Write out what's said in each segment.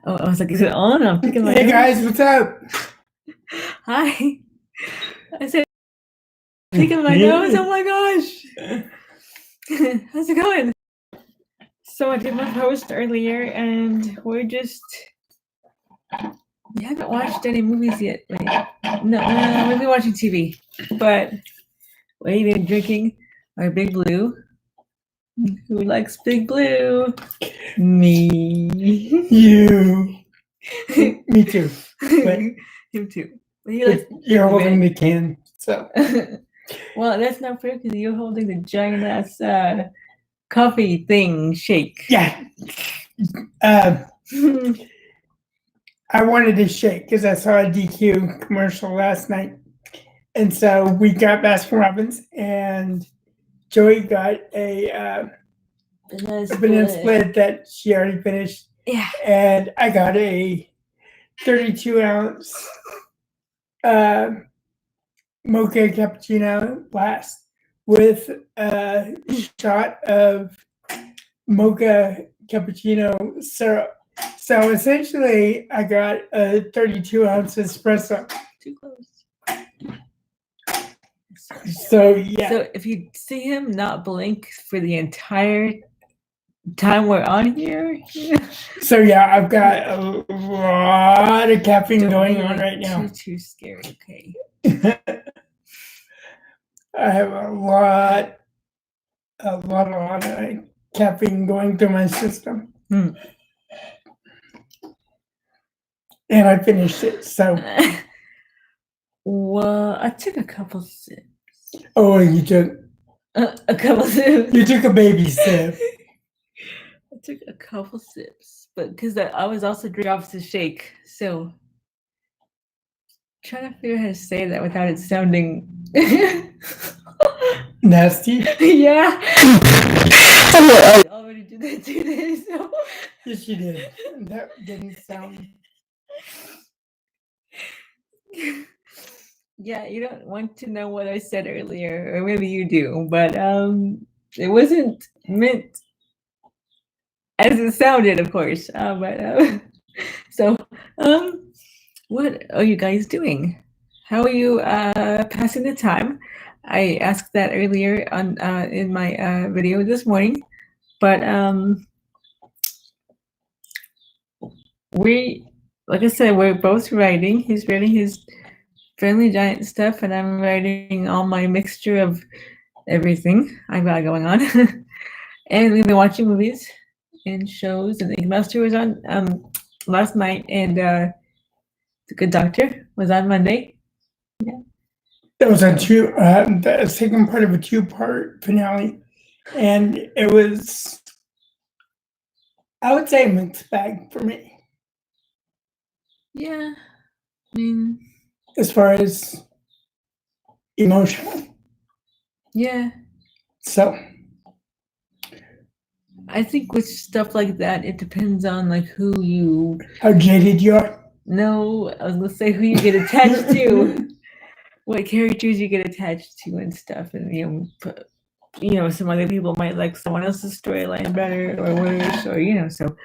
Oh, I was like, is it on? I'm picking my Hey nose. guys, what's up? Hi. I said, picking my nose. Oh my gosh. How's it going? So I did my post earlier, and we haven't watched any movies yet. Wait, no, we've been watching TV, but we've been drinking our Big Blue. Who likes Big Blue? Me. You. Me too. But Him too. But he likes you're holding Big the can, so. Well, that's not fair because you're holding the giant ass coffee thing shake. Yeah. I wanted to shake because I saw a DQ commercial last night. And so we got Baskin Robbins, and Joey got a banana split that she already finished. Yeah. And I got a 32-ounce mocha cappuccino blast with a shot of mocha cappuccino syrup. So essentially, I got a 32-ounce espresso. Too close. So yeah. So if you see him not blink for the entire time we're on here. So yeah, I've got a lot of caffeine going on right now. Too scary. Okay. I have a lot of caffeine going through my system. And I finished it, so. Well, I took a couple sips. Oh, you took a couple sips. You took a baby sip. I took a couple sips, but because I was also drinking off the shake, so trying to figure out how to say that without it sounding nasty. Yeah. I already did that today, so. Yes, you did. That didn't sound. Yeah, you don't want to know what I said earlier, or maybe you do, but it wasn't meant as it sounded, of course. So, what are you guys doing? How are you passing the time? I asked that earlier on in my video this morning, but like I said, we're both writing. He's writing his Family Giant stuff, and I'm writing all my mixture of everything I've got going on. And we've been watching movies and shows, and Ink Master was on last night, and The Good Doctor was on Monday. Yeah. That was the second part of a two-part finale, and it was, I would say, a mixed bag for me. Yeah, I mean, as far as emotional. Yeah. So I think with stuff like that, it depends on like how jaded you are. No, I was gonna say who you get attached to, what characters you get attached to and stuff, and some other people might like someone else's storyline better or worse, or so.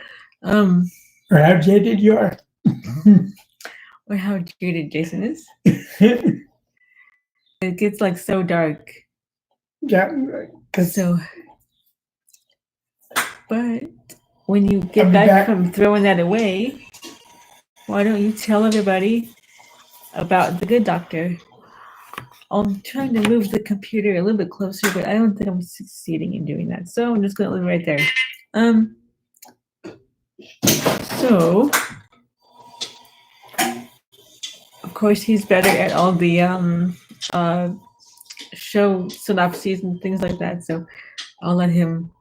Or how jaded you are. Or how jaded Jason is. It gets like so dark. Yeah, so. But when you get back from throwing that away, why don't you tell everybody about The Good Doctor? I'm trying to move the computer a little bit closer, but I don't think I'm succeeding in doing that. So I'm just going to leave it right there. So, of course, he's better at all the show synopses and things like that. So I'll let him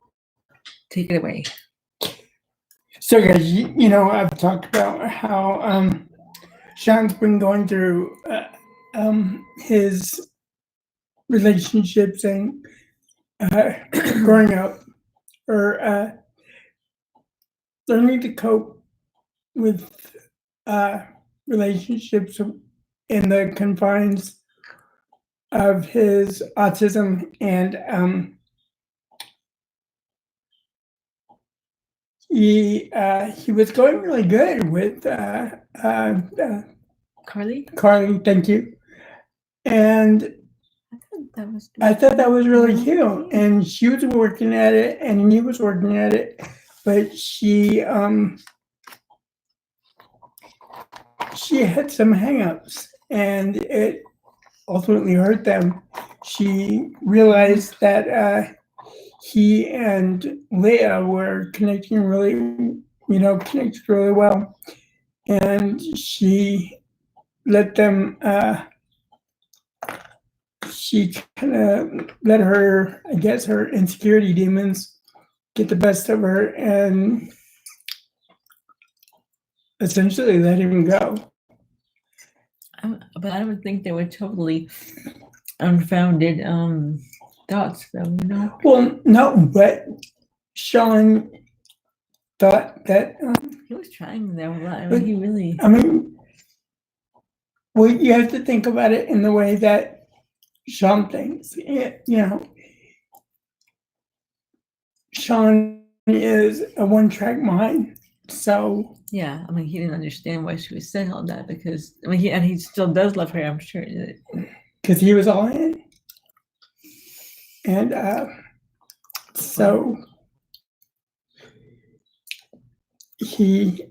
take it away. So, guys, I've talked about how Sean's been going through his relationships and growing up, or learning to cope with relationships in the confines of his autism and he was going really good with Carly? Carly. Thank you. And That was I thought that was really Mhm. cute. And she was working at it, and he was working at it, but she had some hangups, and it ultimately hurt them. She realized that he and Leah were connecting connected really well, and she let them. She kind of let her, I guess, her insecurity demons get the best of her, and essentially let him go. But I don't think they were totally unfounded thoughts, though. You know. Well, no, but Sean thought that. He was trying though. I But- mean, he really. I mean, well, you have to think about it in the way that Sean thinks. Sean is a one-track mind, so Yeah, I mean, he didn't understand why she was saying all that because I mean, he still does love her. I'm sure. because he was all in, and so he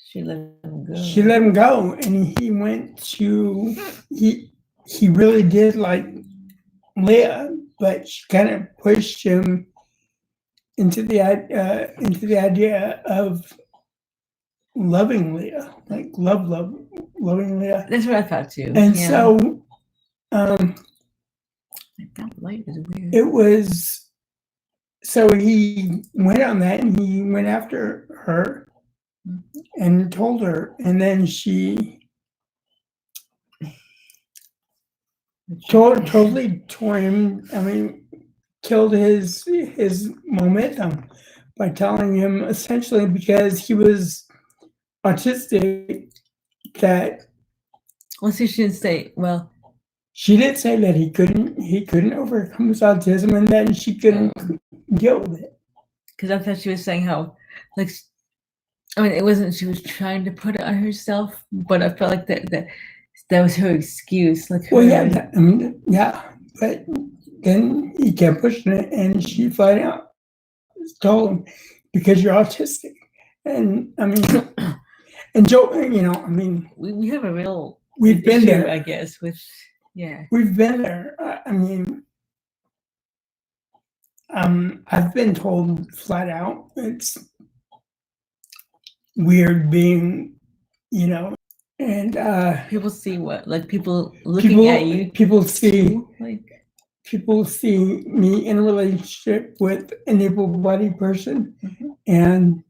She let him go. she let him go, and he went to he really did like Leah, but she kind of pushed him into the idea of loving Leah, like loving Leah. That's what I thought too. And yeah. so That light is weird. it was, so he went on that and he went after her and told her, and then she totally tore him. I mean, killed his momentum by telling him essentially, because he was autistic, that Well, see, she didn't say. Well, she did say that he couldn't overcome his autism, and then she couldn't deal with it. because I thought she was saying how, like, I mean, it wasn't. She was trying to put it on herself, but I felt like that was her excuse. Like, Well, her, yeah, I mean, yeah, but then he kept pushing it, and she flat out told him, because you're autistic. And I mean, and Joe, I mean, we have a real we've been issue, there. I guess, with We've been there. I mean, I've been told flat out it's weird being, and people see what, like, people looking at you. people see too, like, people see me in a relationship with an able-bodied person, and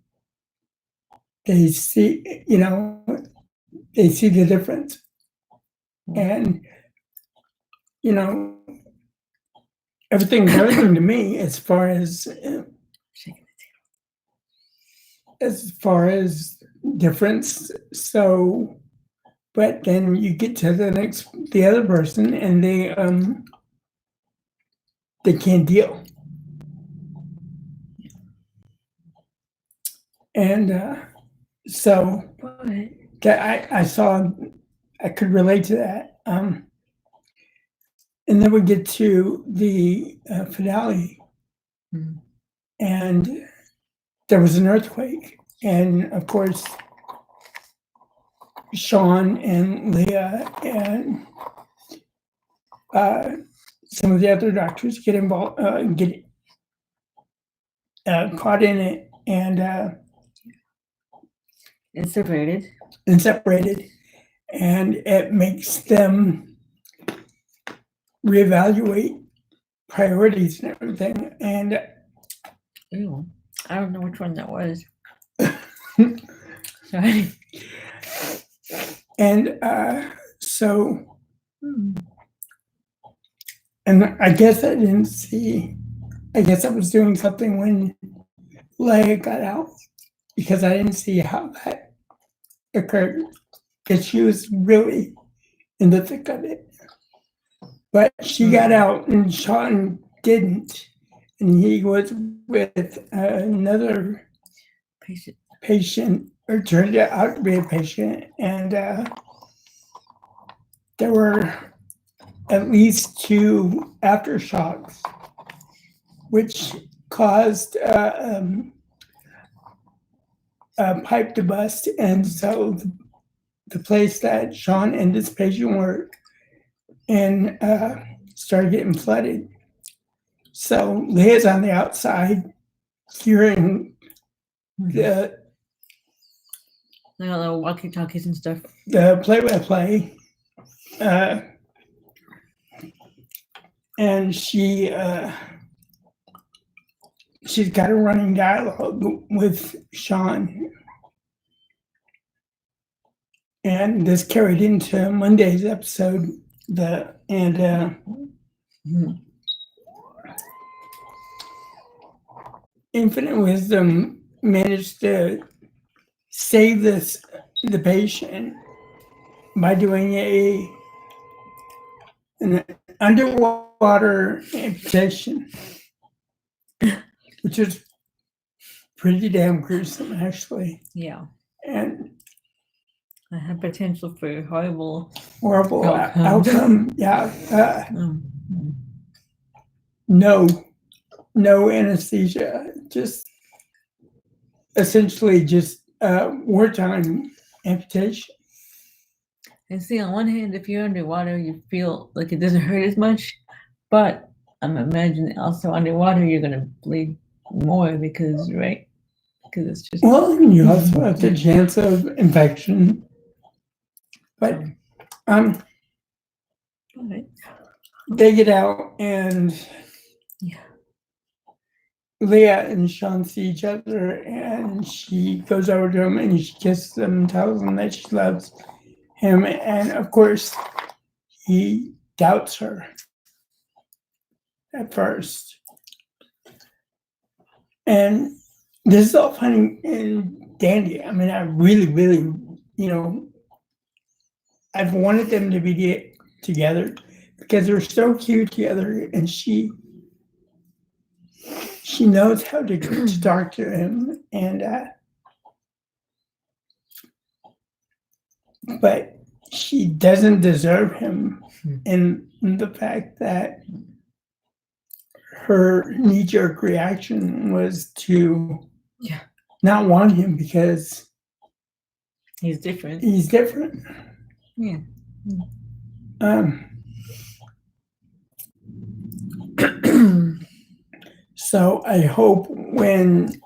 they see, they see the difference. And, everything's everything to me as far as difference. So, but then you get to the other person, and they can't deal. And so that I could relate to that. And then we get to the finale, and there was an earthquake, and of course, Sean and Leah and some of the other doctors get involved, get caught in it, and separated. And it makes them reevaluate priorities and everything. And Ew, I don't know which one that was. Sorry. And so, and I guess I didn't see. I guess I was doing something when Leia got out, because I didn't see how that occurred, because she was really in the thick of it. But she got out and Sean didn't. and he was with another Patient. patient, or turned out to be a patient, and there were at least 2 aftershocks, which caused a pipe to bust, and so the place that Sean and his patient were in started getting flooded. So Leah's on the outside hearing the Like all the walkie-talkies and stuff. play-by-play, and she's got a running dialogue with Sean, and this carried into Monday's episode. Infinite Wisdom managed to save the patient by doing an underwater amputation, which is pretty damn gruesome, actually. Yeah. And I had potential for horrible outcome. Yeah. Mm. No anesthesia, just essentially just wartime amputation. And see, on one hand, if you're underwater, you feel like it doesn't hurt as much, but I'm imagining also underwater you're gonna bleed more because it's just You also have the chance of infection, but right. They get out, and Leah and Sean see each other, and she goes over to him and she kisses him and tells him that she loves him, and of course he doubts her at first. And this is all funny and dandy. I mean, I really, I've wanted them to be together because they're so cute together, and she knows how to talk to him, and but she doesn't deserve him in the fact that her knee-jerk reaction was to not want him because he's different. Yeah. So I hope when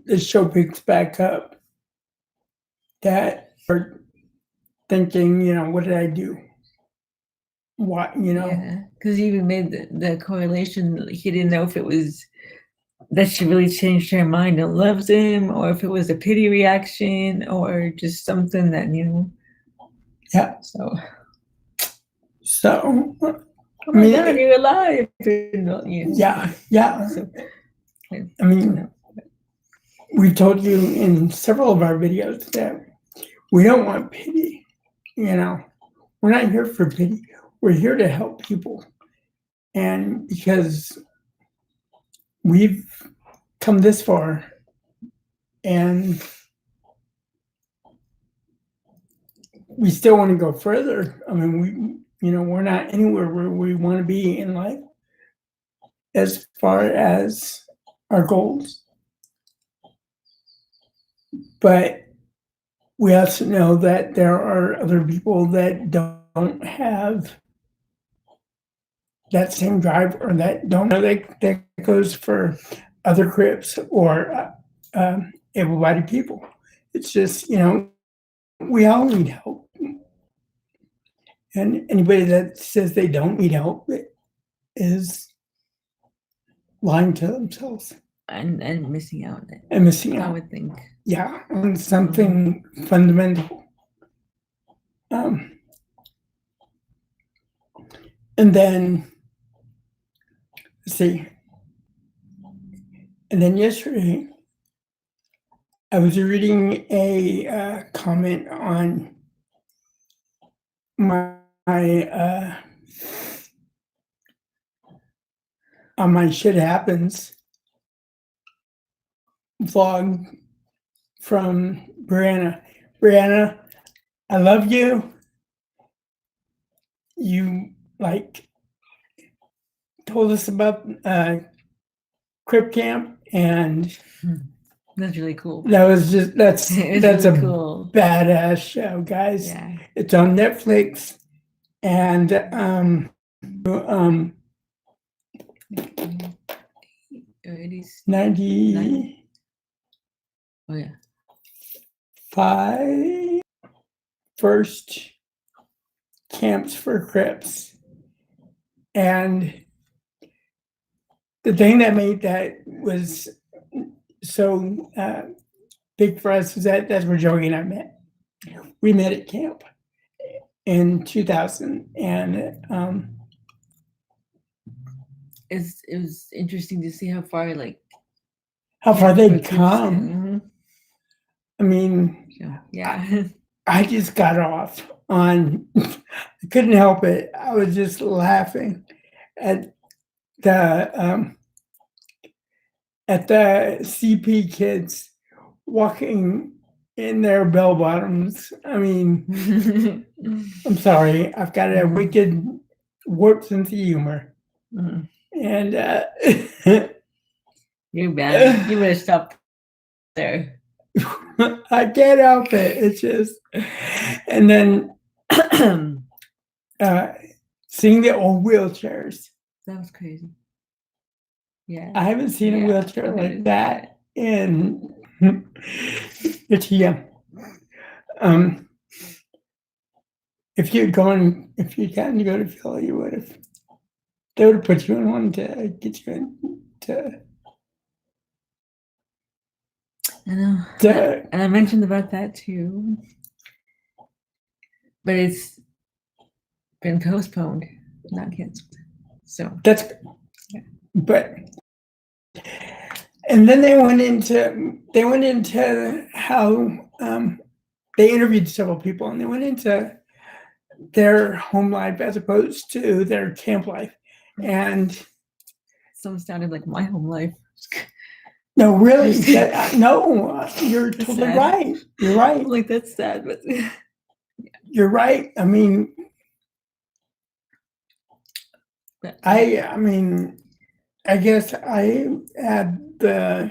the show picks back up that we're thinking, what did I do? What, Yeah, because he even made the correlation. He didn't know if it was that she really changed her mind and loves him, or if it was a pity reaction, or just something that, Yeah. So I mean, God, you're alive. Yeah. So, I mean, we've told you in several of our videos that we don't want pity. We're not here for pity. We're here to help people. And because we've come this far, and we still want to go further. I mean, we're not anywhere where we want to be in life as far as our goals. But we also know that there are other people that don't have that same drive, or that don't know that goes for other Crips or able-bodied people. It's just, we all need help. And anybody that says they don't need help is lying to themselves. And missing out. I would think. Yeah, on something fundamental. And then, let's see. And then yesterday, I was reading a comment on my on my Shit Happens vlog from Brianna. Brianna, I love you. You like told us about Crip Camp, and That's really cool. that was just that's It's that's really a cool. badass show, guys. Yeah. It's on Netflix, and 95 Oh yeah. first camps for Crips. And the thing that made that was so big for us was that's where Joey and I met. We met at camp in 2000, and it was interesting to see how far how far they've Crips come. and- I mean, yeah. I just got off on, I couldn't help it. I was just laughing at the CP kids walking in their bell bottoms. I mean, I'm sorry, I've got a wicked warped sense of humor. Mhm. And You're bad. You better stop there. I can't help it. It's just, and then seeing the old wheelchairs. That was crazy. Yeah. I haven't seen a Yeah, wheelchair okay. like that in it's yeah. If you'd gotten to go to Philly, you would have. They would have put you in one to get you into. I know. The, And I mentioned about that too. But it's been postponed, not canceled. So that's, Yeah. but, and then they went into how they interviewed several people, and they went into their home life as opposed to their camp life, and some sounded like my home life. no, really, no, you're totally sad. right. You're right. Like that's sad, but You're right. I mean, I mean, I guess I had the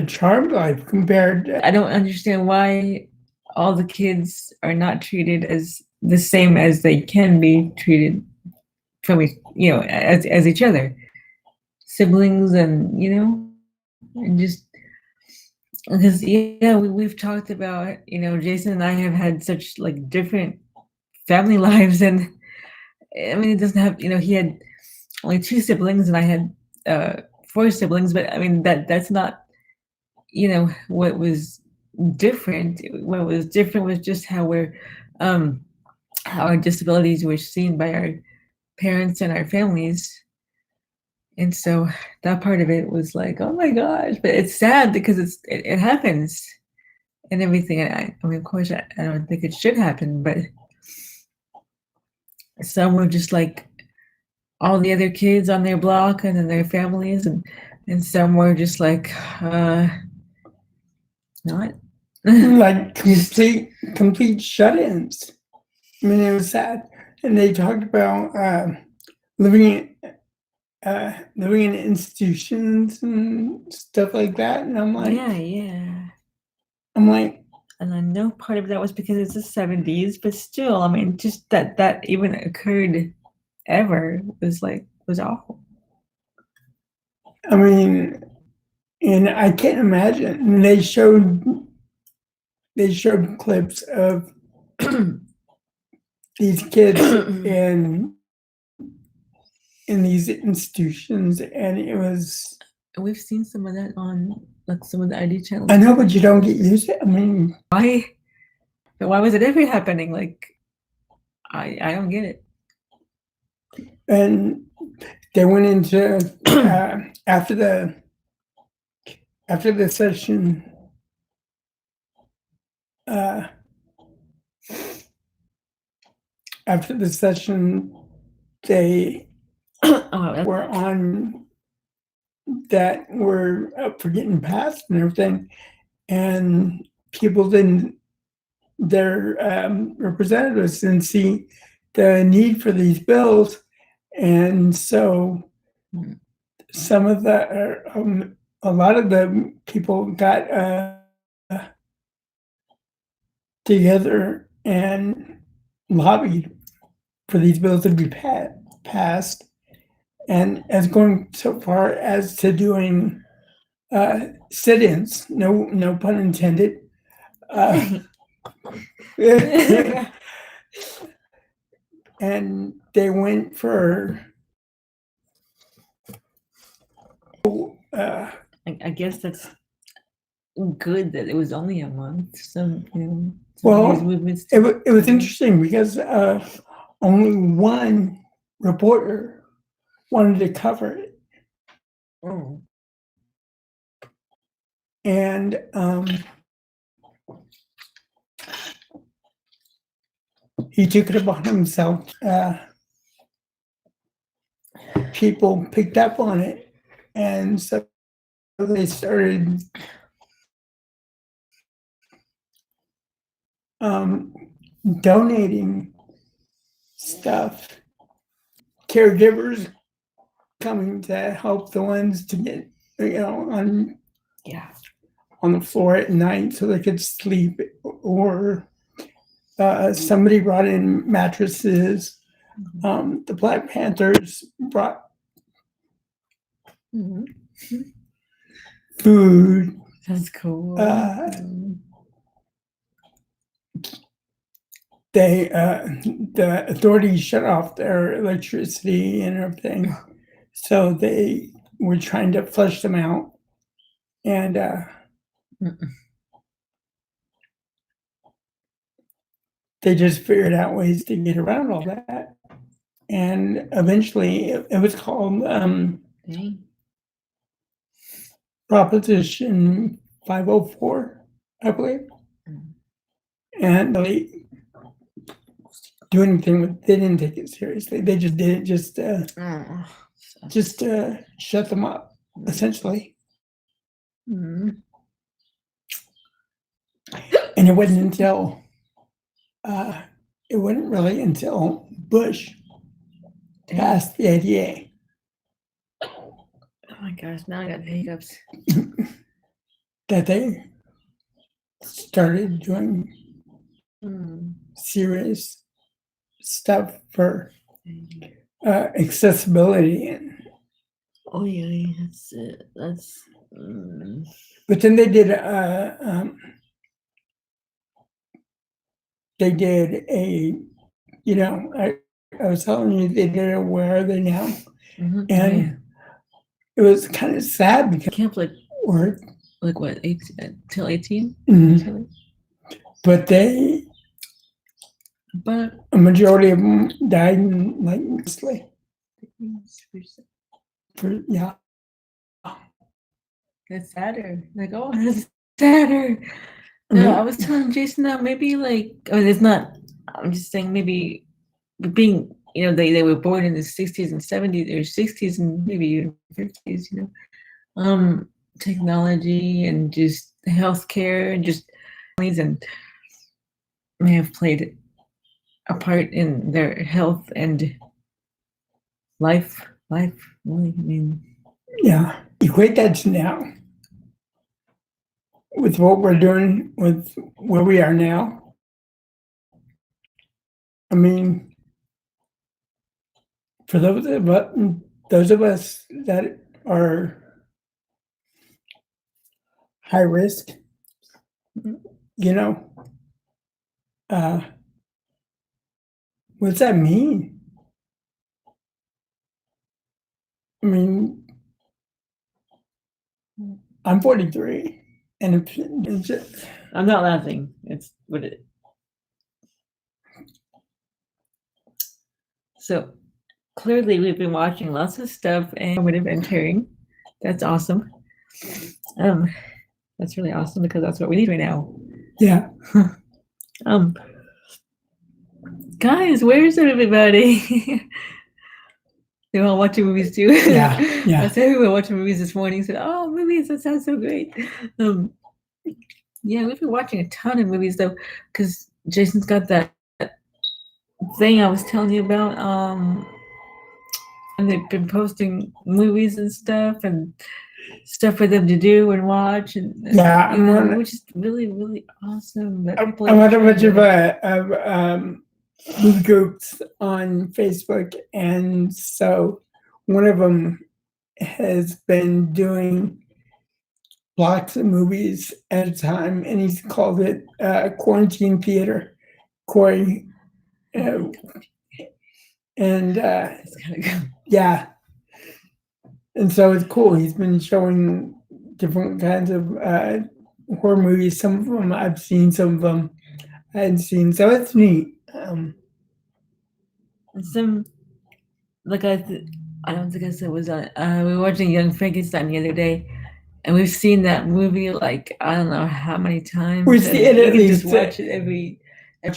charmed life compared to, I don't understand why all the kids are not treated as the same as they can be treated from as each other, siblings, and and just because we've talked about Jason and I have had such like different family lives, and I mean it doesn't have he had only 2 siblings and I had 4 siblings, but I mean that's not what was different. What was different was just how our disabilities were seen by our parents and our families. And so that part of it was like, oh my gosh, but it's sad because it happens and everything. And I mean, of course, I don't think it should happen, but some were just like all the other kids on their block and then their families, and some were just like not like complete shut-ins. I mean, it was sad, and they talked about living in institutions and stuff like that, and I'm like, I'm like, and I know part of that was because it's the 70s, but still, I mean, just that even occurred ever was awful. I mean, and I can't imagine. And they showed clips of these kids in these institutions, and it was. We've seen some of that on like some of the ID channels. I know, but you don't get used to it. I mean, why? But why was it ever happening? Like, I don't get it. And they went into after the session. After the session they Oh, that's were on that were up for getting passed and everything, and people didn't, their representatives didn't see the need for these bills, and so Mm. some of the a lot of the people got together and lobbied for these bills to be passed, and as going so far as to doing sit-ins, no pun intended. And they went for I guess that's good that it was only a month. Some, some Well, of these movements. it was interesting because only one reporter wanted to cover it, Oh. and he took it upon himself. People picked up on it, and so they started donating stuff. Caregivers coming to help the ones to get, on Yeah. on the floor at night so they could sleep, or somebody brought in mattresses. The Black Panthers brought Mhm. food. That's cool. They the authorities shut off their electricity and everything, so they were trying to flush them out, and Mm-mm. they just figured out ways to get around all that, and eventually it was called Dang. Proposition 504, I believe, Mm. and they do anything with. They didn't take it seriously. They just did it Oh, just to shut them up, essentially. Mm. And it wasn't until it wasn't really until Bush Dang. passed the ADA Oh my gosh, now I got hiccups. that they started doing Mm. serious stuff for Dang. accessibility. And Oh yeah, that's it. That's but then they did a, I was telling you they did a Where Are They Now, mhm. Oh, and yeah. it was kind of sad because Camp like what, 18 till 18? Mhm. But But a majority of them died in like mostly for that's sadder. Like, oh, that's sadder. No, I was telling Jason that maybe like, I mean, it's not. I'm just saying maybe being, they were born in the 60s and 70s, or 60s and maybe even 50s. Technology and just healthcare and just and may have played a part in their health and life. Really, I mean, yeah, equate that to now with what we're doing with where we are now. I mean, for those of us that are high risk, what's that mean? I mean, I'm 43, and it's just, I'm not laughing. It's what it. So clearly, we've been watching lots of stuff and would have been entering. That's awesome. That's really awesome because that's what we need right now. yeah. Guys, where's everybody? They all watching movies too. Yeah, yeah. I said we were watching movies this morning. Said, "Oh, movies! That sounds so great." Yeah, we've been watching a ton of movies though, because Jason's got that thing I was telling you about. And they've been posting movies and stuff for them to do and watch, and Yeah, you know, which is really, really awesome. That people I'm are on a bunch trying of movie groups on Facebook, and so one of them has been doing blocks of movies at a time, and he's called it Quarantine Theater. Corey, and It's kinda good. yeah, and so it's cool. He's been showing different kinds of horror movies. Some of them I've seen, some of them I hadn't seen. So it's neat. And some, like I don't think I said it was on. We were watching Young Frankenstein the other day, and we've seen that movie like I don't know how many times. We've seen it we at can just least watch it every.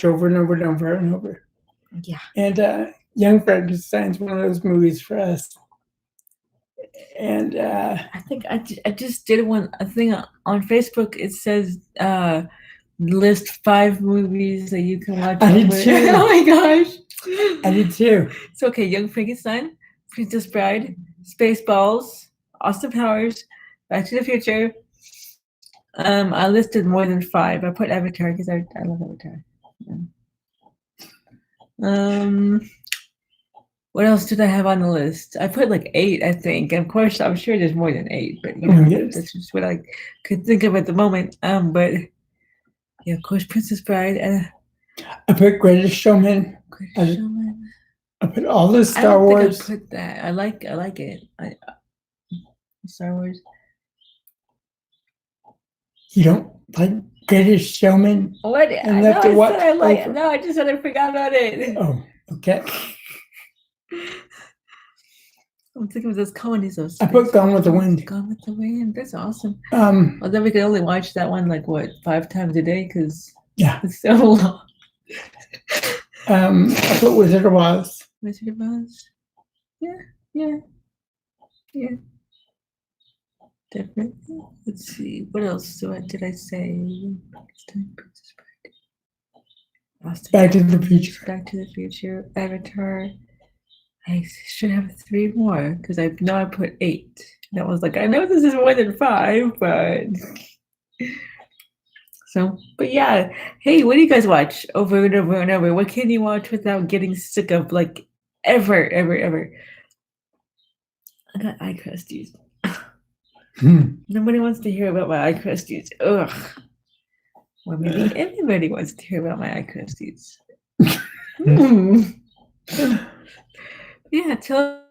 over and over and over and over. Yeah. And Young Frankenstein's one of those movies for us. And I think I just did a thing on Facebook. It says list 5 movies that you can watch. I did too. Oh my gosh. I did too. It's okay. Young Frankenstein, Princess Bride, Spaceballs, Austin Powers, Back to the Future. I listed more than 5. I put Avatar because I love Avatar. Yeah. What else did I have on the list? I put like 8, I think. And of course, I'm sure there's more than 8, but you know, that's just what I could think of at the moment. But yeah, of course, Princess Bride. I put Greatest Showman. I put all the Star Wars. I put that. I like it. Star Wars. You don't like Greatest Showman? What? And left to watch. No, I just said I forgot about it. Oh, okay. I'm thinking of those comedies. I put Gone with the Wind. Gone with the Wind. That's awesome. Well, then we could only watch that one like what 5 times a day because it's so long. I put Wizard of Oz. Wizard of Oz. Yeah. Definitely. Let's see. What else did I say? Back to the Future. Back to the Future. Avatar. I should have 3 more because I know I put 8. That was like I know this is more than 5, but so. But yeah, hey, what do you guys watch over and over and over? What can you watch without getting sick of? Like ever? I got eye crusties. Nobody wants to hear about my eye crusties. Ugh. Or maybe everybody wants to hear about my eye crusties. Yeah, tell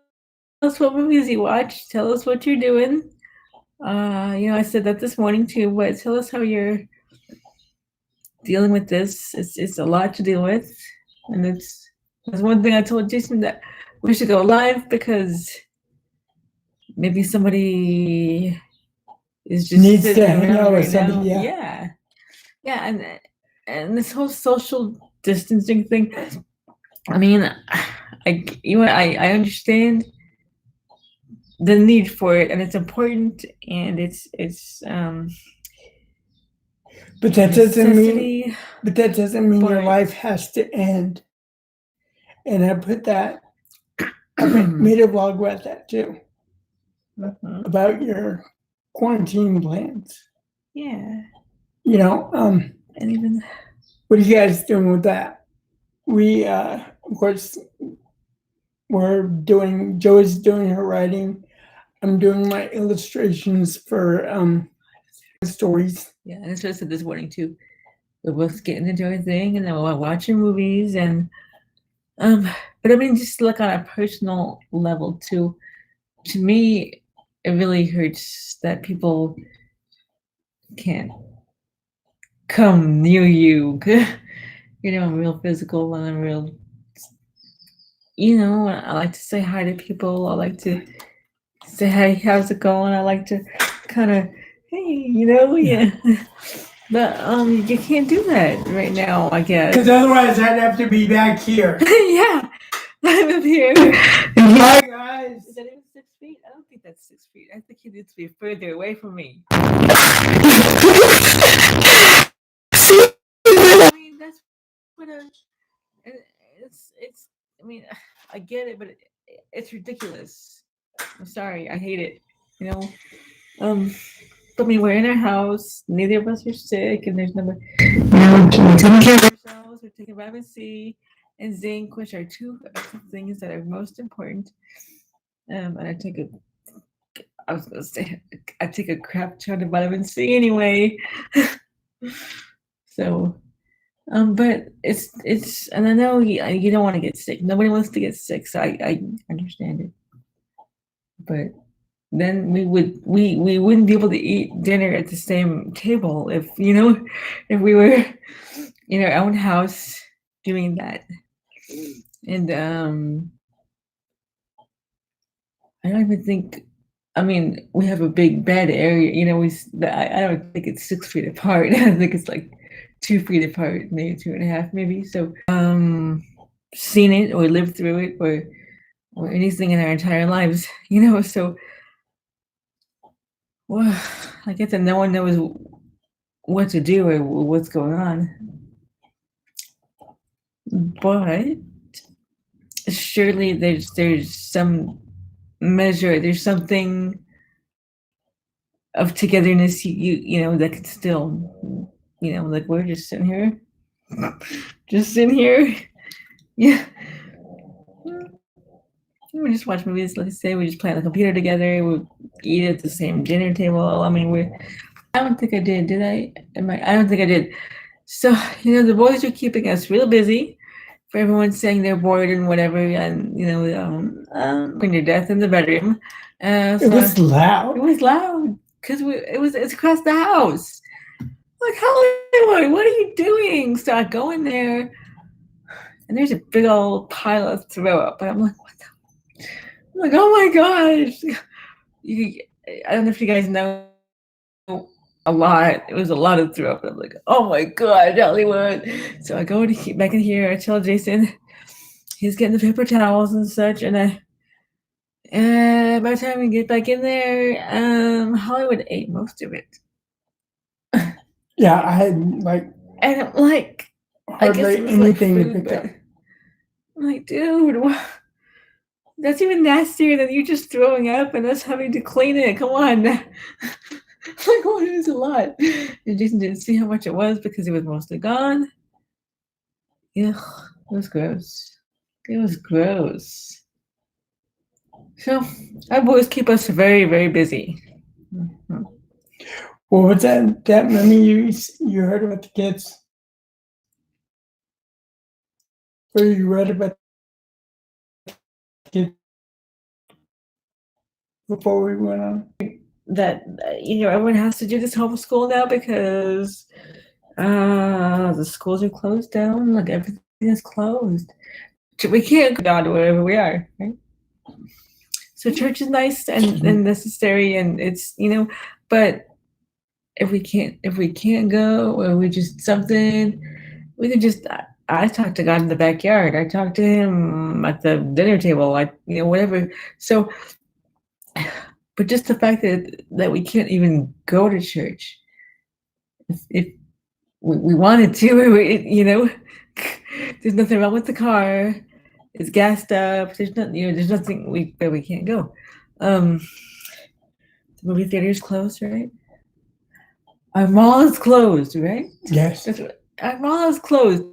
us what movies you watch. Tell us what you're doing. I said that this morning too, but tell us how you're dealing with this. It's a lot to deal with. And that's one thing I told Jason, that we should go live because maybe somebody is just needs to hang out with somebody. Yeah, and this whole social distancing thing. I mean, I understand the need for it, and it's important, and it's but that doesn't mean your life has to end. And I put that. I made a vlog about that too. About your quarantine plans. Yeah. And even what are you guys doing with that? We of course Joey's doing her writing. I'm doing my illustrations for stories. Yeah, and that's what I said this morning too. We're both getting into our thing, and then we're watching movies, and but I mean, just like on a personal level too. To me, it really hurts that people can't come near you. I'm real physical and I'm real. I like to say hi to people. I like to say, hey, how's it going? I like to kind of, hey, yeah. But you can't do that right now, I guess. Because otherwise I'd have to be back here. Yeah, I'm up here. Bye, guys. guys. Is that even 6 feet? I don't think that's 6 feet. I think he needs to be further away from me. I mean, that's what it's. I mean, I get it, but it's ridiculous. I'm sorry, I hate it. You know, I mean, we're in our house. Neither of us are sick, and there's nobody. We're taking care of ourselves. We're taking vitamin C and zinc, which are two things that are most important. And I take a. I was gonna say I take a crap ton of vitamin C anyway. So, but it's, and I know you don't want to get sick. Nobody wants to get sick, so I understand it. But then we wouldn't be able to eat dinner at the same table if if we were in our own house doing that. And I don't even think. I mean, we have a big bed area. I don't think it's 6 feet apart. I think it's like 2 feet apart, maybe 2.5, maybe. So, seen it or lived through it or anything in our entire lives, So, well, I guess that no one knows what to do or what's going on. But surely there's some measure, there's something of togetherness that could still, like we're just sitting here. Yeah. We just watch movies, let's say we just play on the computer together, we eat at the same dinner table. I mean, I don't think I did I? I don't think I did. So, the boys are keeping us real busy. For everyone saying they're bored and whatever, and when you're death in the bedroom. It was loud. It was loud because it's across the house. Like, Hollywood, what are you doing? So I go in there, and there's a big old pile of throw up, and I'm like, what the? I'm like, oh my gosh! I don't know if you guys know. A lot. It was a lot of throw up. I'm like, oh my god, Hollywood. So I go back in here. I tell Jason he's getting the paper towels and such, and by the time we get back in there, Hollywood ate most of it. Yeah, I had hardly anything to pick up. I'm like, dude, that's even nastier than you just throwing up and us having to clean it. Come on. Like, what is a lot? And Jason didn't see how much it was because it was mostly gone. Ugh, it was gross. It was gross. So our boys keep us very, very busy. Mm-hmm. What was that memory you heard about the kids? Or you read about the kids before we went on? That everyone has to do this homeschool now because the schools are closed down. Like, everything is closed. We can't go down to wherever we are, right? So church is nice and necessary, and it's but if we can't go, or we just something, we can just. I talk to God in the backyard. I talk to him at the dinner table. Whatever. So. But just the fact that we can't even go to church, if we wanted to, there's nothing wrong with the car. It's gassed up. There's nothing, there's nothing we can't go. The movie theater is closed, right? Our mall is closed, right? Yes. Our mall is closed.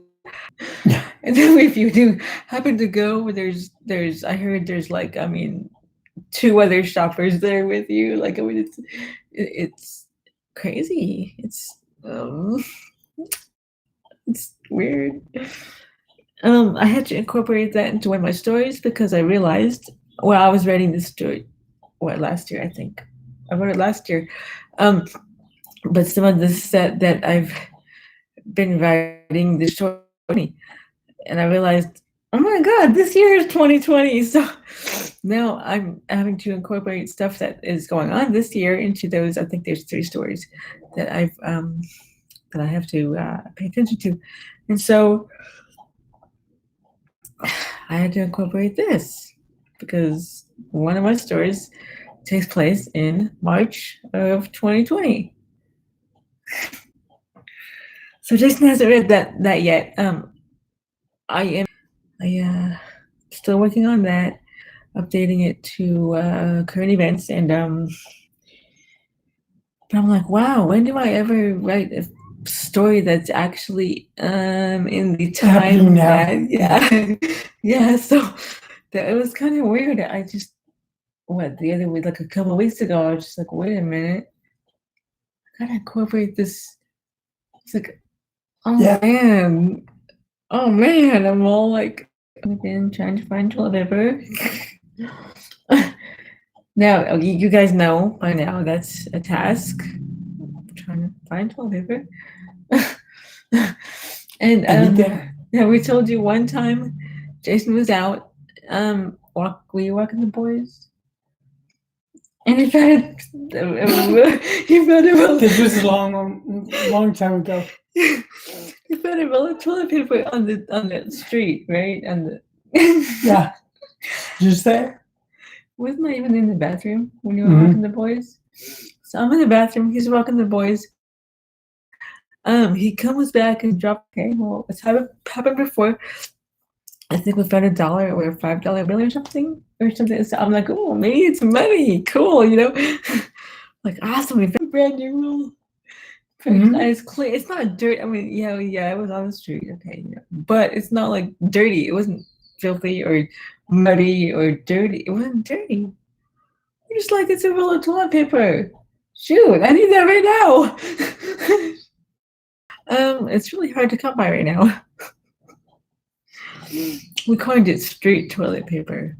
And then if you do happen to go, I heard there's 2 other shoppers there with you. Like, I mean, it's crazy. It's weird. I had to incorporate that into one of my stories because I realized while I was writing this story, last year, I think I wrote it last year. But some of the set that I've been writing this story, and I realized, oh my God, this year is 2020. So now I'm having to incorporate stuff that is going on this year into those. I think there's 3 stories that I have to pay attention to, and so I had to incorporate this because one of our stories takes place in March of 2020. So Jason hasn't read that yet. I still working on that, updating it to current events, and but I'm like, wow, when do I ever write a story that's actually in the time that yeah. So that it was kind of weird. I just the other week, like a couple of weeks ago, I was just like, wait a minute, I gotta incorporate this. It's like, man, I'm all like, again, trying to find toilet paper. Now, you guys know by now that's a task. I'm trying to find toilet paper. And yeah, we told you one time Jason was out, were you walking the boys? And he found this was a long time ago. He found a roll of toilet paper on the street, right? Yeah. Just there? Wasn't I even in the bathroom when you were walking the boys? So I'm in the bathroom, he's walking the boys. He comes back and drops, okay, well, it's happened before. I think we found $1 or a $5 bill or something. So I'm like, oh, maybe it's money. Cool, like, awesome. We found a brand new roll. It's clean. It's not dirt. I mean, yeah, it was on the street. Okay, but it's not like dirty. It wasn't filthy or muddy or dirty. It wasn't dirty. You're just like, it's a roll of toilet paper. Shoot, I need that right now. It's really hard to come by right now. We coined it street toilet paper.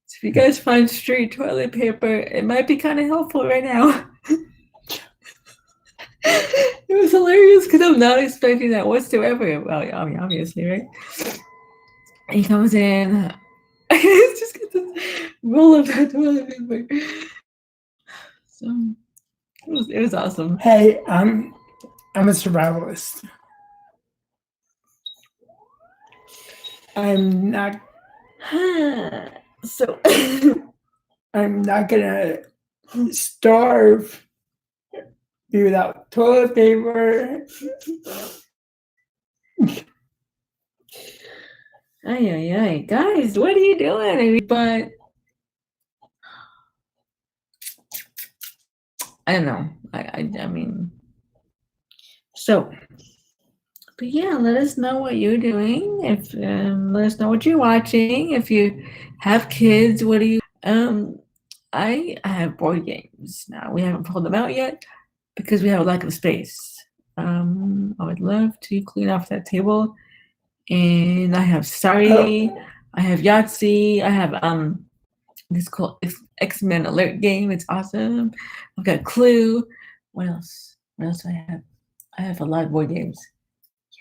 So if you guys find street toilet paper, it might be kind of helpful right now. It was hilarious because I'm not expecting that whatsoever. Well, I mean, obviously, right? He comes in. It's just got this roll of the toilet paper. So it was awesome. Hey, I'm a survivalist. I'm not. So I'm not gonna starve. Be without toilet paper. Ay, guys, what are you doing? But I don't know. I mean, so, but yeah, let us know what you're doing. If let us know what you're watching. If you have kids, what do you? I have board games now. We haven't pulled them out yet because we have a lack of space. I would love to clean off that table. And I have Sorry, I have Yahtzee, I have this called X-Men Alert game. It's awesome. I've got Clue. What else? What else do I have? I have a lot of board games.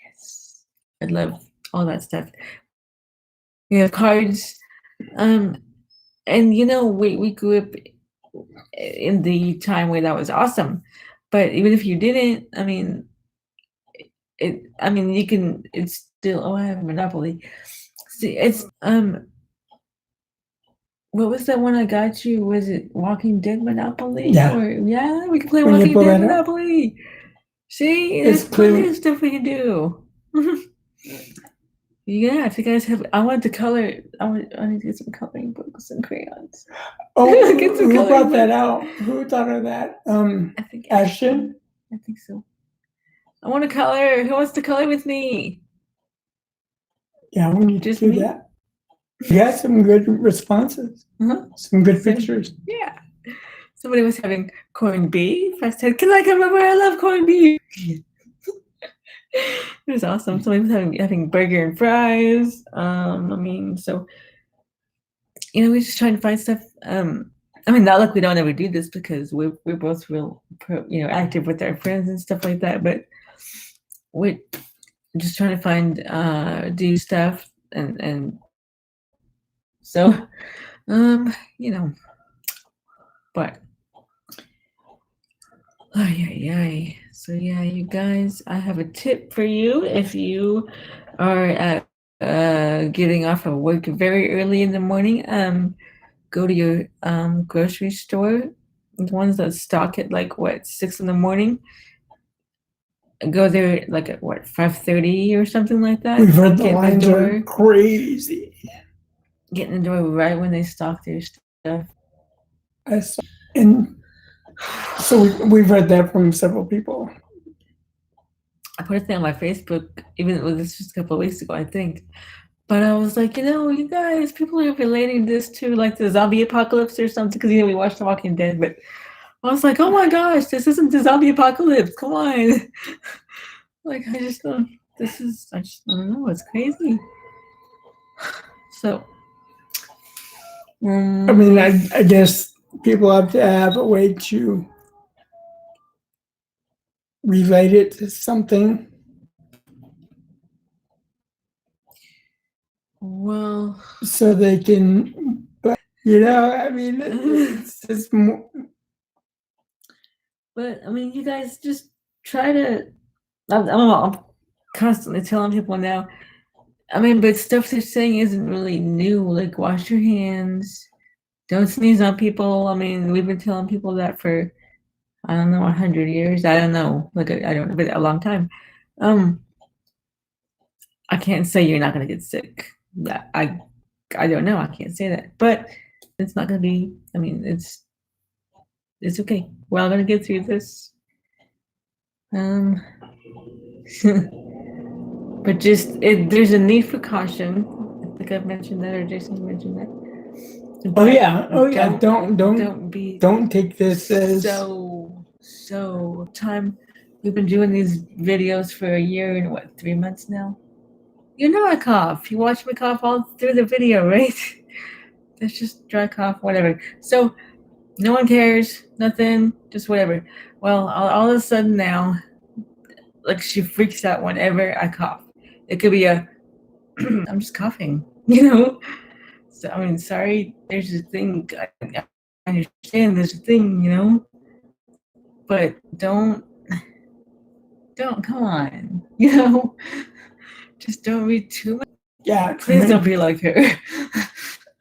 Yes, I love all that stuff. We have cards. And we grew up in the time where that was awesome. But even if you didn't, I mean, you can. It's still. Oh, I have Monopoly. See, it's What was that one I got you? Was it Walking Dead Monopoly? Yeah. We can play Walking Dead Monopoly. See, there's plenty of stuff we can do. Yeah, if you guys have, I want to color. I need to get some coloring books and crayons. Oh, who brought that out? Who thought of that? I think Ashton. I think so. I want to color. Who wants to color with me? Yeah, we need to do that. You got some good responses. Some good pictures. Yeah. Somebody was having corned beef. I said, "Can I come over? I love corned beef." It was awesome. Somebody was having burger and fries. So we're just trying to find stuff. Not like we don't ever do this because we're both real, active with our friends and stuff like that. But we're just trying to find do stuff and so but so yeah, you guys, I have a tip for you if you are getting off of work very early in the morning. go to your grocery store, the ones that stock at like what 6 in the morning, go there like at what 5:30 or something like that. We've heard the Get in lines are crazy. Get in the door right when they stock their stuff. And so we've heard that from several people. I put a thing on my Facebook, even though this was just a couple of weeks ago, I think. But I was like, you guys, people are relating this to like the zombie apocalypse or something, because we watched The Walking Dead. But I was like, oh my gosh, this isn't the zombie apocalypse. Come on. Like, I just don't know. It's crazy. So, I mean, I guess people have to have a way to relate it to something. Well, so they can, but I mean, it's just more. But I mean, you guys just try to. I'm constantly telling people now. I mean, but stuff they're saying isn't really new. Like, wash your hands, don't sneeze on people. I mean, we've been telling people that for, I don't know, 100 years. I don't know, like I don't know, but a long time. I can't say you're not gonna get sick. I don't know. I can't say that, but it's not gonna be. I mean, it's okay. We're all gonna get through this. But just there's a need for caution. I think I've mentioned that, or Jason mentioned that. But don't take this as so time. We've been doing these videos for a year and 3 months now. I cough. You watch me cough all through the video, right? That's just dry cough, whatever. So no one cares, nothing, just whatever. Well, all of a sudden now, like, she freaks out whenever I cough. It could be I'm just coughing, So, I mean, sorry, there's a thing. I understand there's a thing, but don't, come on, just don't read too much. Yeah. Please don't be like her.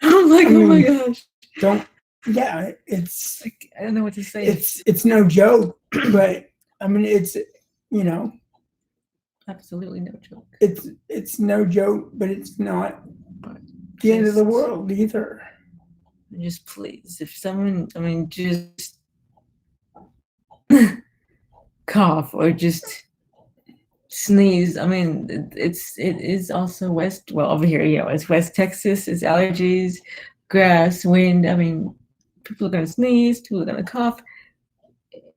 I'm like, oh my gosh. It's like, I don't know what to say. It's no joke, but I mean, it's, absolutely no joke. It's no joke, but it's not the end of the world either. Just please, if someone, I mean, just cough or just sneeze. I mean, it is also over here, it's West Texas. It's allergies, grass, wind. I mean, people are gonna sneeze, people are gonna cough.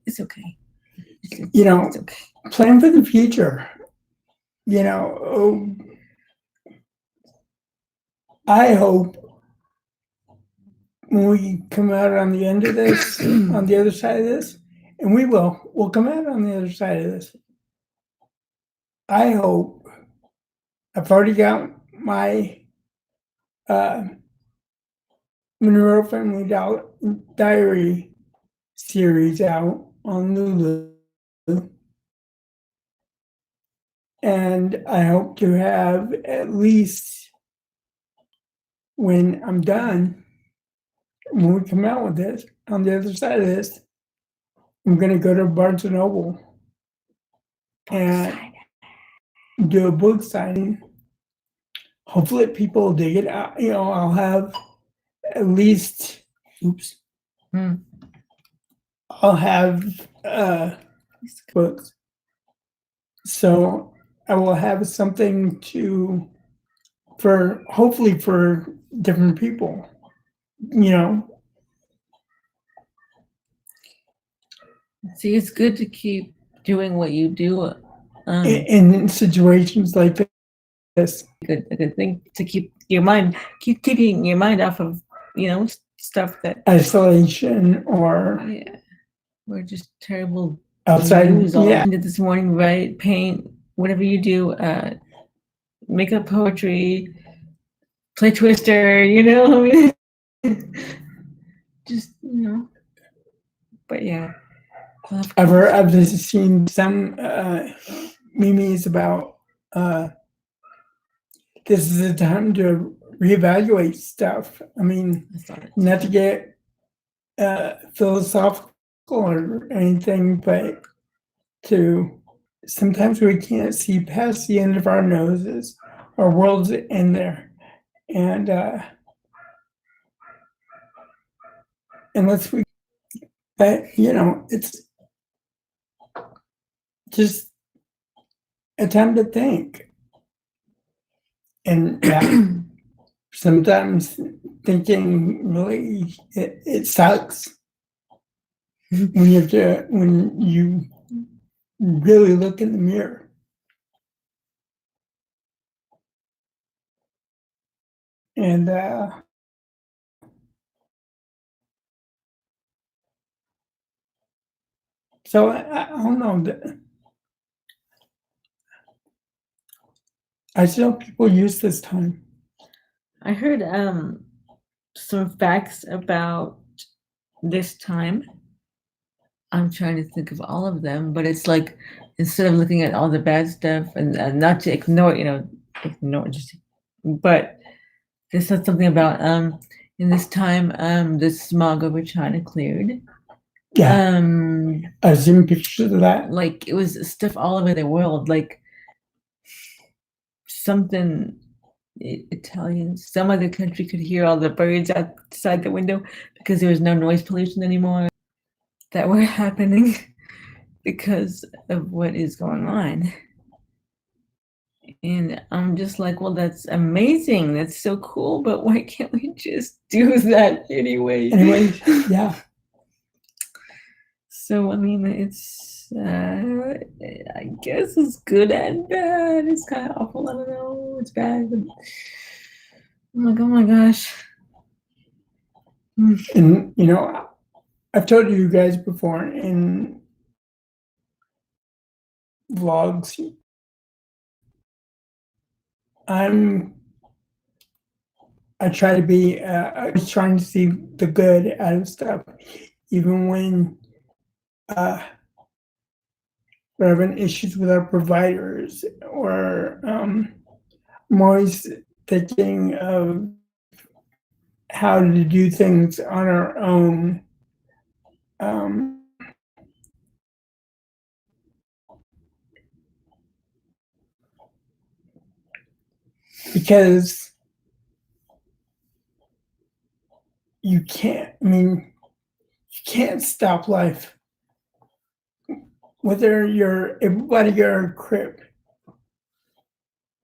It's okay. It's okay. Plan for the future. I hope when we come out on the end of this, on the other side of this, and we'll come out on the other side of this. I hope I've already got my Monroe Family Diary series out on Lulu. And I hope to have, at least when I'm done, when we come out with this, on the other side of this, I'm going to go to Barnes & Noble and do a book signing. Hopefully people will dig it out. I'll have at least, I'll have books. So I will have something hopefully for different people, See, it's good to keep doing what you do. In situations like this. A good thing to keep keeping your mind off of, stuff that isolation or just terrible outside news. This morning, write, paint, whatever you do, make up poetry, play Twister, just, but yeah. I've seen some memes about this is the time to reevaluate stuff. I mean, I saw that not to too. get philosophical or anything, but to sometimes we can't see past the end of our noses. Our world's in there, and unless we, but you know, it's just a time to think. And yeah, sometimes thinking really it sucks when you really look in the mirror. And so I don't know. I still people use this time. I heard some facts about this time. I'm trying to think of all of them, but it's like instead of looking at all the bad stuff and not to ignore, ignore just, but they said something about in this time the smog over China cleared. Yeah, I've seen pictures of that. Like it was stuff all over the world, like something Italian, some other country could hear all the birds outside the window because there was no noise pollution anymore that were happening because of what is going on. And I'm just like, well, that's amazing. That's so cool. But why can't we just do that anyway? Anyways, yeah. So, I mean, it's, I guess it's good and bad. It's kind of awful. I don't know. It's bad. But I'm like, oh my gosh. And, you know, I've told you guys before in vlogs, I try to be, I was trying to see the good out of stuff, even when we're having issues with our providers, or I'm always thinking of how to do things on our own. Because you can't, I mean, you can't stop life. Whether you're everybody you're a crip,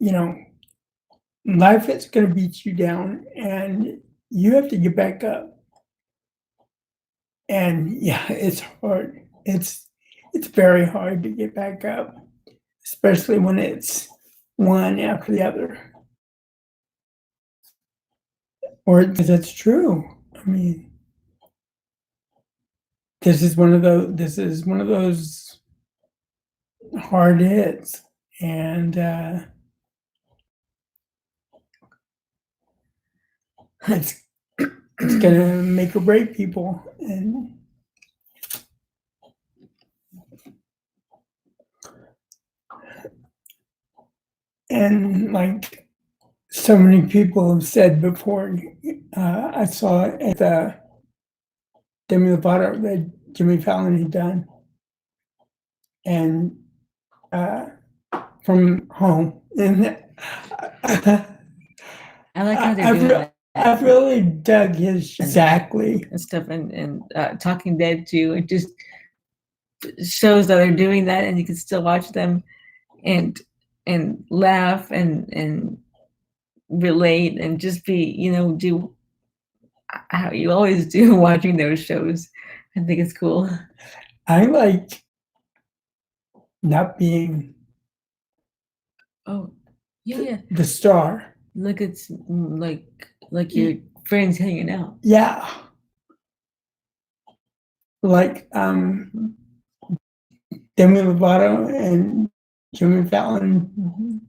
you know, life is going to beat you down and you have to get back up. And yeah, it's hard. It's very hard to get back up, especially when it's one after the other. Or that's true. I mean, this is one of those hard hits, and it's gonna make or break people. And like so many people have said before, I saw it at the Demi Lovato that Jimmy Fallon had done, and from home. And I like how they're doing that. I've really dug his exactly and stuff, and Talking Dead too. It just shows that they're doing that, and you can still watch them and laugh and relate and just be, do how you always do watching those shows. I think it's cool. I like not being the star. Look, it's like your friends hanging out. Yeah. Like Demi Lovato and Jimmy Fallon,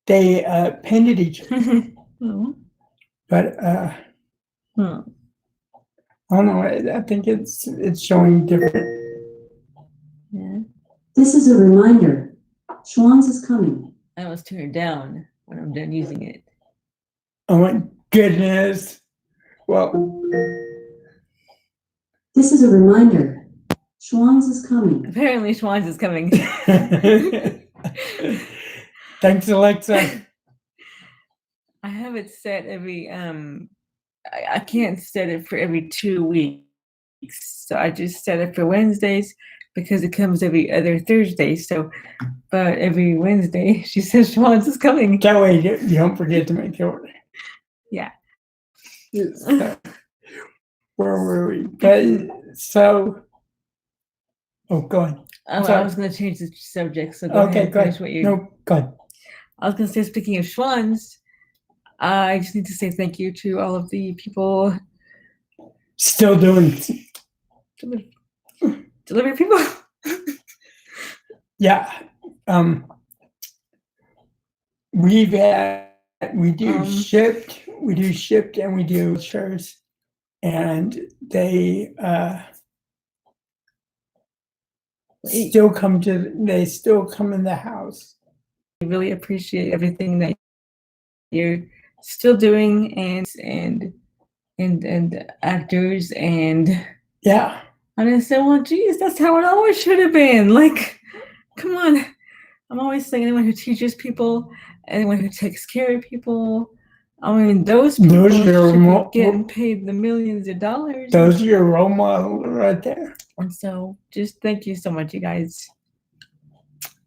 they painted each other. But I don't know. I think it's showing different. Yeah. This is a reminder. Schwann's is coming. I always turn it down when I'm done using it. Oh my goodness. Well, This is a reminder. Schwann's is coming. Apparently, Schwann's is coming. thanks, Alexa. I have it set every I can't set it for every 2 weeks. So I just set it for Wednesdays because it comes every other Thursday. So but every Wednesday she says Schwann's is coming. That way you don't forget to make the order. Yeah. So, where were we? But so go on. I Sorry. was gonna change the subject, so go Okay, ahead. go Finish ahead. what you No, go ahead. I was gonna say, speaking of Schwann's, I just need to say thank you to all of the people Still doing. delivery people. Yeah. We do shipped, and we do shares, and they still come in the house. I really appreciate everything that you're still doing, and actors, and Yeah. and I said, well, geez, that's how it always should have been. Like, come on. I'm always saying anyone who teaches people, anyone who takes care of people. I mean, those people Those are should be getting paid the millions of dollars. Those are your role models right there. And so, just thank you so much, you guys.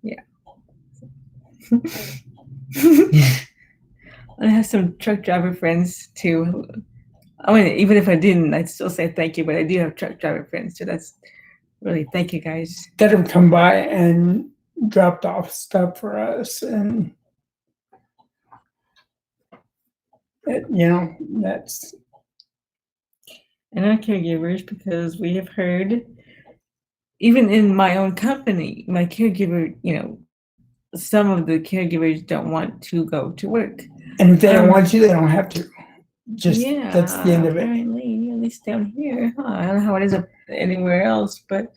Yeah. I have some truck driver friends too. I mean, even if I didn't, I'd still say thank you. But I do have truck driver friends, so that's really thank you, guys. That have come by and dropped off stuff for us, and that's. And our caregivers, because we have heard, even in my own company, my caregiver, some of the caregivers don't want to go to work. And if they don't want to, they don't have to. Just that's the end of it. Apparently, at least down here. I don't know how it is up anywhere else, but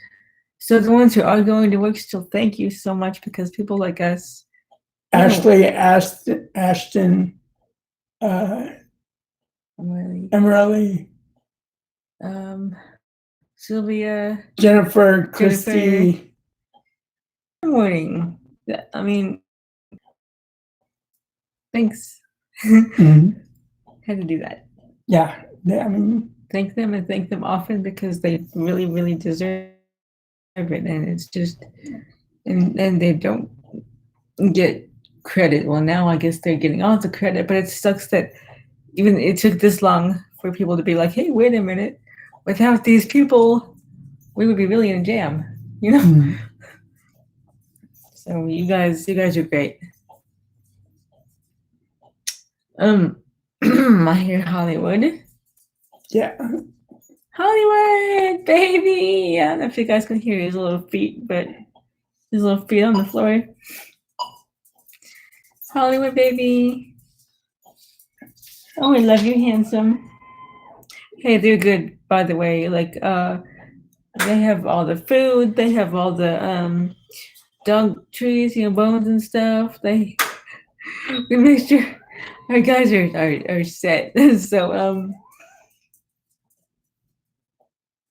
so the ones who are going to work still, thank you so much, because people like us. Ashley, Ashton, Emily, Sylvia, Jennifer, Christy. Good morning. I mean, thanks. Had to do that. Yeah, I mean, thank them, and thank them often, because they really, really deserve it. And it's just, and they don't get credit. Well, now I guess they're getting all the credit, but it sucks that even it took this long for people to be like, hey, wait a minute, without these people, we would be really in a jam, So you guys are great. I hear Hollywood. Yeah. Hollywood, baby. I don't know if you guys can hear his little feet, but his little feet on the floor. Hollywood, baby. Oh, I love you, handsome. Hey, they're good, by the way. Like, they have all the food. They have all the dog trees, bones and stuff. We make sure our guys are set. So,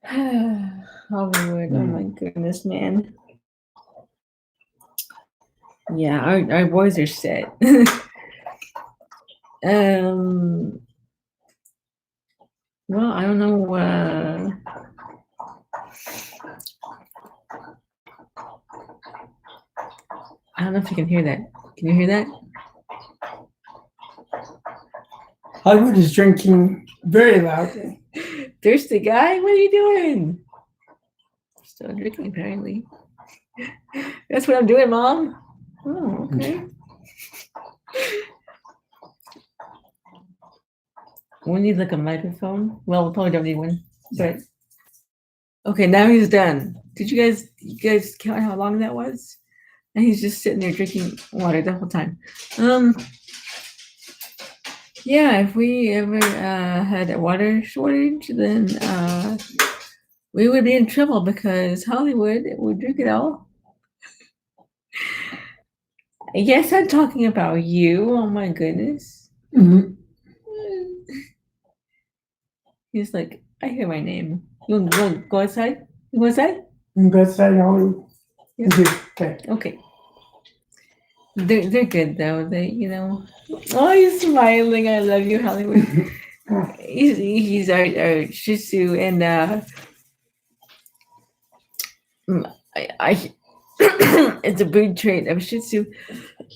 Hollywood. Oh my goodness, man. Yeah, our boys are set. Well, I don't know. I don't know if you can hear that. Can you hear that? Hollywood is drinking very loudly. Thirsty guy, what are you doing? Still drinking, apparently. That's what I'm doing, Mom. Oh, okay. We need like a microphone. Well, we probably don't need one, but okay, now he's done. Did you guys count how long that was? And he's just sitting there drinking water the whole time. Yeah, if we ever had a water shortage, then we would be in trouble, because Hollywood would drink it all. Yes, I'm talking about you. Oh my goodness. Mm-hmm. He's like, I hear my name. You want to go outside? You go outside? You can go outside all Yeah. Okay. Okay. They're good though. Oh, he's smiling. I love you, Hollywood. He's our Shih Tzu, and I it's a breed trait of Shih Tzu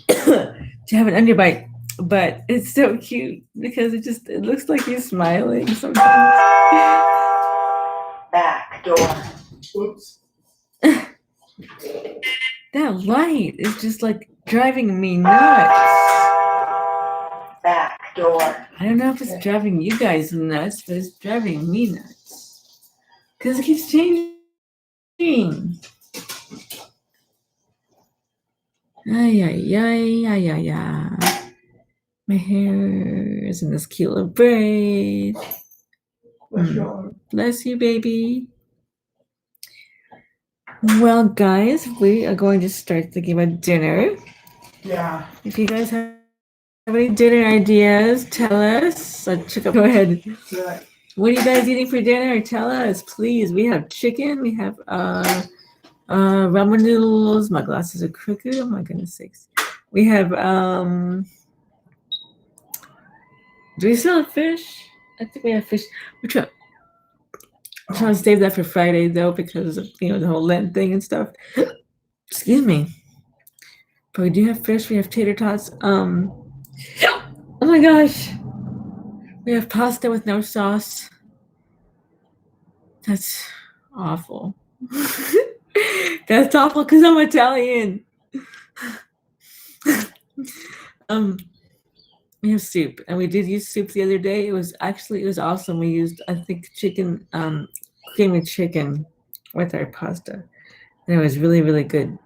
to have an underbite, but it's so cute because it looks like he's smiling sometimes. Back door. Oops. That light is just like driving me nuts. Back door. I don't know if it's driving you guys nuts, but it's driving me nuts because it keeps changing. Ay, ay, ay, ay, ay, ay. My hair is in this cute little braid. Bless you, baby. Well, guys, we are going to start thinking about dinner. Yeah. If you guys have any dinner ideas, tell us. Go ahead. Yeah. What are you guys eating for dinner? Tell us, please. We have chicken. We have ramen noodles. My glasses are crooked. Oh my goodness sakes. We have do we still have fish? I think we have fish. I'm trying to save that for Friday though, because of the whole Lent thing and stuff. Excuse me. But we do have fish. We have tater tots. Oh my gosh. We have pasta with no sauce. That's awful. That's awful because I'm Italian. We have soup, and we did use soup the other day. It was awesome. We used, I think, chicken, creamy chicken with our pasta, and it was really, really good.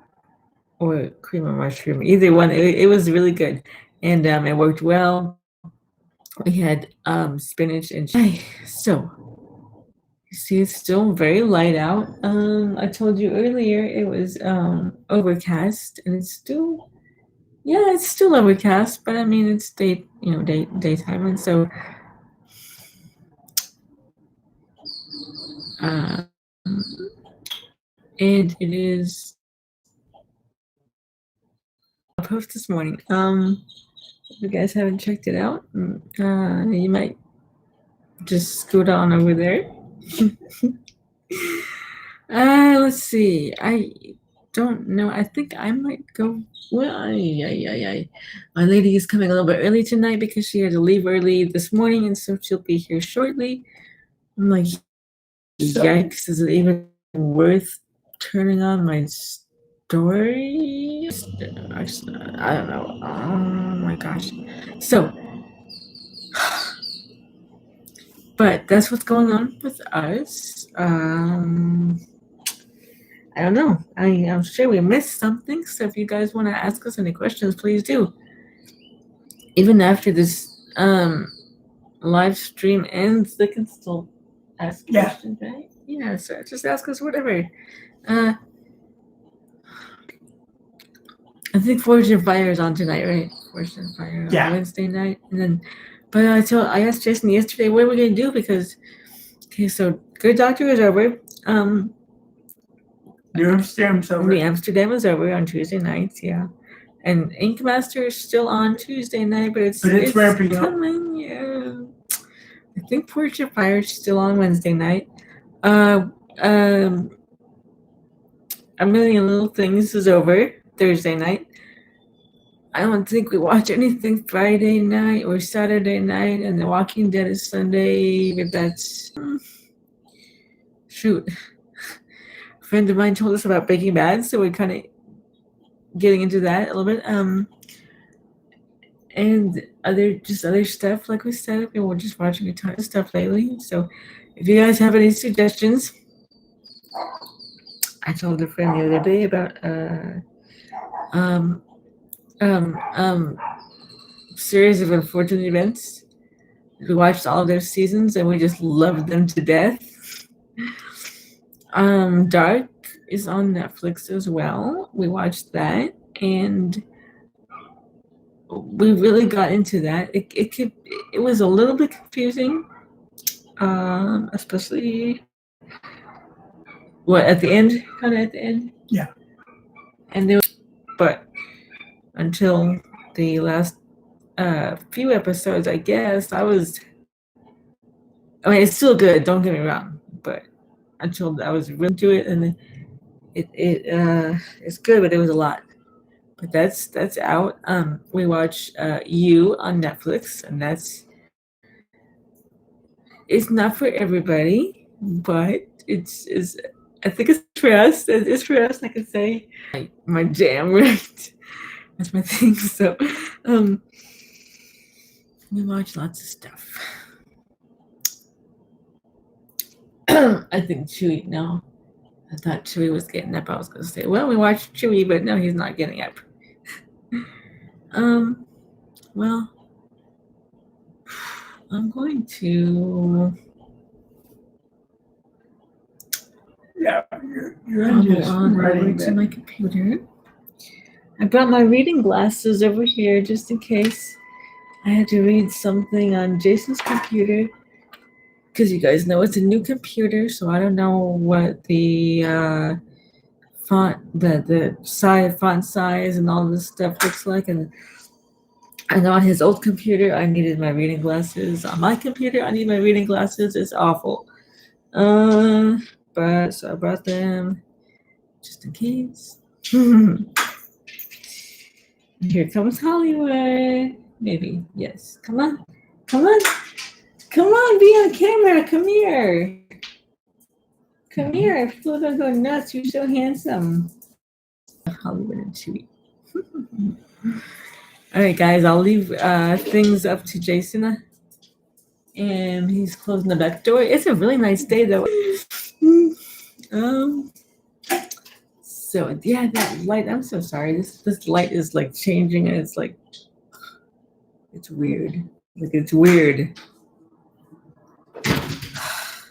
Or cream or mushroom, either one. It was really good, and it worked well. We had spinach and so. You see, it's still very light out. I told you earlier it was overcast, and it's still overcast. But I mean, it's daytime, and so and it is. I'll post this morning. If you guys haven't checked it out, you might just scoot on over there. Let's see. I don't know. I think I might go. Well, my lady is coming a little bit early tonight because she had to leave early this morning, and so she'll be here shortly. I'm like, yikes! Is it even worth turning on my story? Actually, I don't know. Oh my gosh! So. But that's what's going on with us. I don't know. I'm sure we missed something. So if you guys want to ask us any questions, please do. Even after this live stream ends, they can still ask questions, right? Yeah, so just ask us whatever. I think Forge of Fire is on tonight, right? Forge of Fire on Wednesday night. And then but I asked Jason yesterday, what are we gonna do? Because so Good Doctor is over. New Amsterdam's over. New Amsterdam is over on Tuesday nights, yeah. And Ink Master is still on Tuesday night, but it's ramping coming, yeah. I think Forge of Fire is still on Wednesday night. A Million Little Things is over Thursday night. I don't think we watch anything Friday night or Saturday night, and The Walking Dead is Sunday, but that's shoot. A friend of mine told us about Breaking Bad, so we're kind of getting into that a little bit. And other stuff, like we said, we're just watching a ton of stuff lately. So if you guys have any suggestions, I told a friend the other day about series of unfortunate events. We watched all of their seasons and we just loved them to death. Dark is on Netflix as well. We watched that and we really got into that. It was a little bit confusing. Especially what at the end, kind of at the end. Yeah. And there, but until the last few episodes, I guess I was. I mean, it's still good. Don't get me wrong, but until I was really into it, and it's good, but it was a lot. But that's out. We watch You on Netflix, and it's not for everybody, but it's I think it's for us. It's for us. I can say my jam, right? That's my thing. So, we watch lots of stuff. I think Chewy. No, I thought Chewy was getting up. I was going to say, well, we watched Chewy, but no, he's not getting up. Well, I'm going to. Yeah, you're I'll go just on over writing to that. my computer. I brought my reading glasses over here just in case I had to read something on Jason's computer. Because you guys know it's a new computer, so I don't know what the font size and all this stuff looks like. And I know on his old computer I needed my reading glasses. On my computer I need my reading glasses. It's awful. But so I brought them just in case. Here comes Hollywood. Maybe, yes. Come on. Come on. Come on, be on camera. Come here. Come here. People don't go nuts. You're so handsome. Hollywood and Chewy. All right, guys. I'll leave things up to Jason. And he's closing the back door. It's a really nice day, though. So yeah, that light. I'm so sorry. This light is like changing, and it's like it's weird. Like it's weird.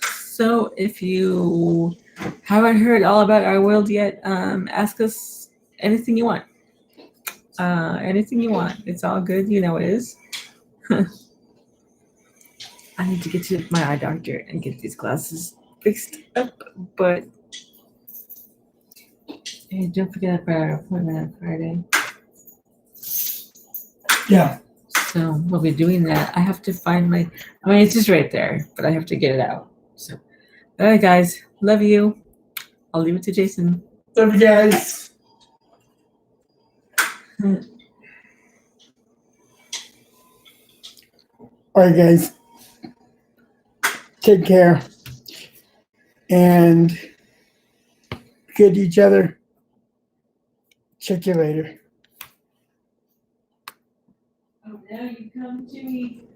So if you haven't heard all about our world yet, ask us anything you want. Anything you want. It's all good. You know it is. I need to get to my eye doctor and get these glasses fixed up, but hey, don't forget about our appointment on Friday. Yeah. So we'll be doing that. I have to find my, I mean, it's just right there, but I have to get it out. So, all right, guys, love you. I'll leave it to Jason. Love you guys. All right, guys. Take care. And be good to each other. Check you later. Oh, now you come to me.